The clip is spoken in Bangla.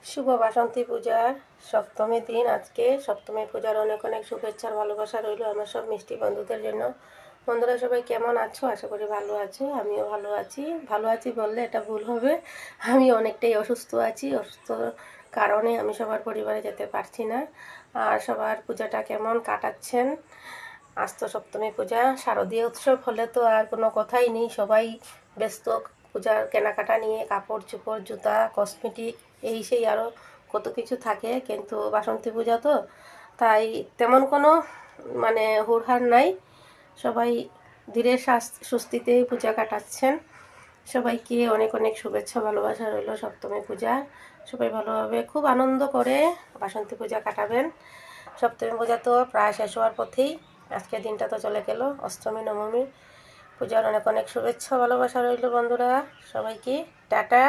শুভ বাসন্তী পূজার সপ্তমী দিন। আজকে সপ্তমী পূজার অনেক অনেক শুভেচ্ছার ভালোবাসা রইল আমার সব মিষ্টি বন্ধুদের জন্য। বন্ধুরা সবাই কেমন আছো? আশা করি ভালো আছো। আমিও ভালো আছি। ভালো আছি বললে এটা ভুল হবে, আমি অনেকটাই অসুস্থ আছি। অসুস্থ কারণে আমি সবার পরিবারে যেতে পারছি না। আর সবার পূজাটা কেমন কাটাচ্ছেন? আজ তো সপ্তমী পূজা, শারদীয় উৎসব হলে তো আর কোনো কথাই নেই, সবাই ব্যস্ত পূজার কেনাকাটা নিয়ে। কাপড় চোপড়, জুতা, কসমেটিক, এই সেই আরও কত কিছু থাকে। কিন্তু বাসন্তী পূজা তো তাই তেমন কোনো হুড়হাড় নাই। সবাই ধীরে সুস্থিতেই পূজা কাটাচ্ছেন। সবাইকে অনেক অনেক শুভেচ্ছা ভালোবাসা রইল সপ্তমী পূজা। সবাই ভালোভাবে খুব আনন্দ করে বাসন্তী পূজা কাটাবেন। সপ্তমী পূজা তো প্রায় শেষ হওয়ার পথেই। আজকের দিনটা তো চলে গেল, অষ্টমী নবমী। পূজার অনেক অনেক শুভেচ্ছা ভালোবাসা রইল বন্ধুরা। সবাইকে টাটা।